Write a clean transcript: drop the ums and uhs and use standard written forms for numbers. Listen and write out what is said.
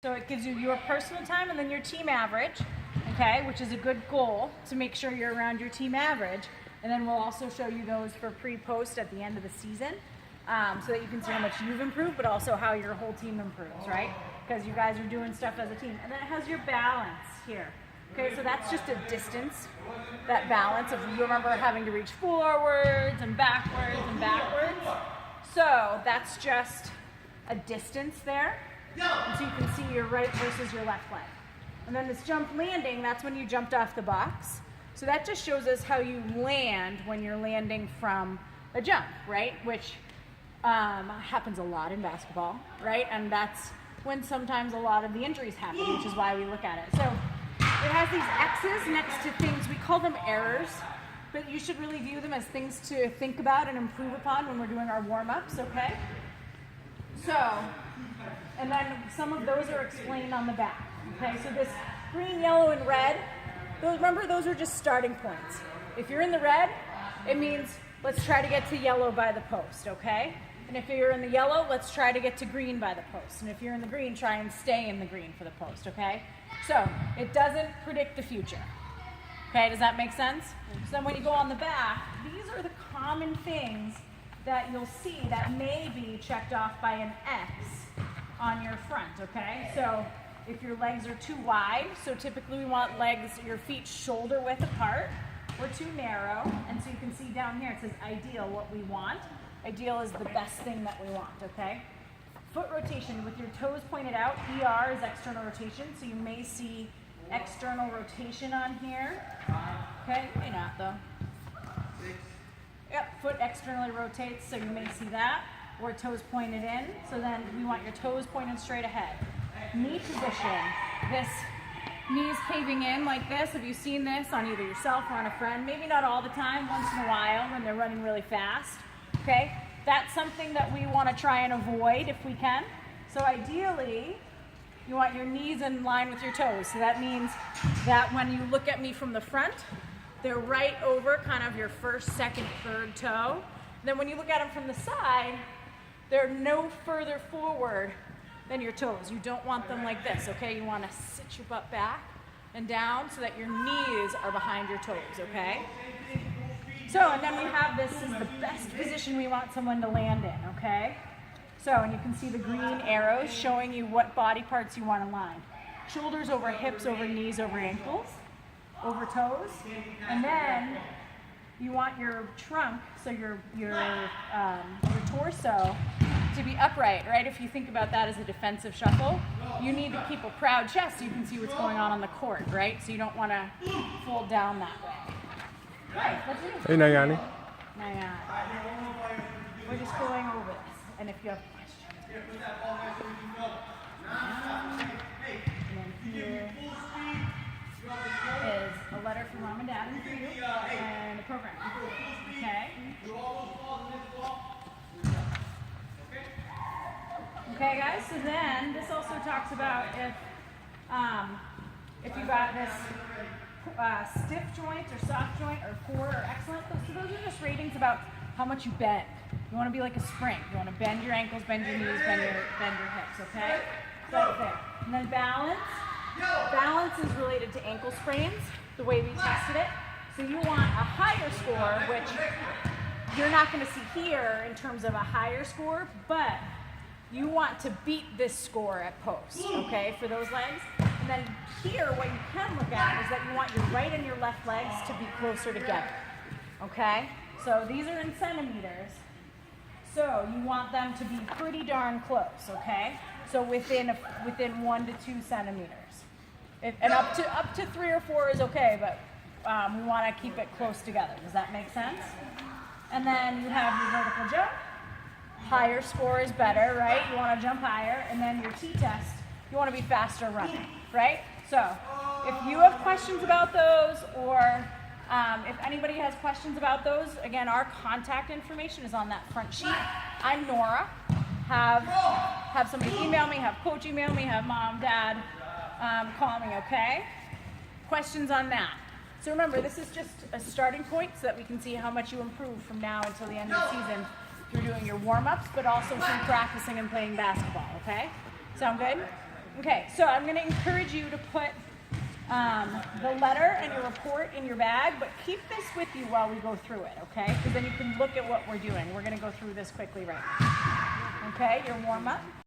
So it gives you your personal time and then your team average, okay, which is a good goal to make sure you're around your team average. And then we'll also show you those for pre-post at the end of the season, so that you can see how much you've improved, but also how your whole team improves, right? Because you guys are doing stuff as a team. And then it has your balance here. Okay, so that's just a distance, that balance of, you remember having to reach forwards and backwards and backwards. So that's just a distance there. And so you can see your right versus your left leg. And then this jump landing, that's when you jumped off the box. So that just shows us how you land when you're landing from a jump, right? Which happens a lot in basketball, right? And that's when sometimes a lot of the injuries happen, which is why we look at it. So it has these X's next to things, we call them errors, but you should really view them as things to think about and improve upon when we're doing our warm-ups, okay? So, and then some of those are explained on the back, okay? So this green, yellow, and red, remember those are just starting points. If you're in the red, it means let's try to get to yellow by the post, okay? And if you're in the yellow, let's try to get to green by the post. And if you're in the green, try and stay in the green for the post, okay? So it doesn't predict the future. Okay, does that make sense? So then when you go on the back, these are the common things that you'll see that may be checked off by an X on your front, okay? So if your legs are too wide, so typically we want legs, your feet shoulder width apart, or too narrow, and so you can see down here it says ideal, what we want. Ideal is the best thing that we want, okay? Foot rotation with your toes pointed out. ER is external rotation, so you may see external rotation on here. Okay, may not though. Yep, foot externally rotates, so you may see that. Or toes pointed in, so then we want your toes pointed straight ahead. Knee position, this knees caving in like this. Have you seen this on either yourself or on a friend? Maybe not all the time, once in a while when they're running really fast. Okay, that's something that we want to try and avoid if we can. So ideally, you want your knees in line with your toes. So that means that when you look at me from the front, they're right over kind of your first, second, third toe. Then when you look at them from the side, they're no further forward than your toes. You don't want them like this, okay? You want to sit your butt back and down so that your knees are behind your toes, okay? So, and then we have this is the best position we want someone to land in, okay? So, and you can see the green arrows showing you what body parts you want to line. Shoulders over hips, over knees, over ankles, over toes. And then you want your trunk, so your torso, to be upright, right? If you think about that as a defensive shuffle, you need to keep a proud chest so you can see what's going on the court, right? So you don't want to fold down that way. Right, let's do it. Hey, Nayani. Nayani. We're just going over this. And if you have questions. And then here is a letter from mom and dad and for you and a program. Okay? Okay, guys, so then this also talks about if you got this stiff joint or soft joint or core or excellent. So those are just ratings about how much you bend. You want to be like a spring. You want to bend your ankles, bend your knees, bend your hips, okay? So that's there. And then balance. Balance is related to ankle sprains, the way we tested it. So you want a higher score, which you're not going to see here in terms of a higher score, but you want to beat this score at post, okay, for those legs. And then here, what you can look at is that you want your right and your left legs to be closer together, okay? So these are in centimeters. So you want them to be pretty darn close, okay? So within 1 to 2 centimeters. And up to 3 or 4 is okay, but we want to keep it close together. Does that make sense? And then you have your vertical jump. Higher score is better, right? You want to jump higher. And then your T-test, you want to be faster running, right? So if you have questions about those, or if anybody has questions about those, again, our contact information is on that front sheet. I'm Nora. Have somebody email me, have coach email me, have mom, dad call me, okay? Questions on that. So remember, this is just a starting point so that we can see how much you improve from now until the end of the season through doing your warm-ups, but also through practicing and playing basketball, okay? Sound good? Okay, so I'm going to encourage you to put the letter and your report in your bag, but keep this with you while we go through it, okay? Because then you can look at what we're doing. We're going to go through this quickly right now. Okay, your warm-up.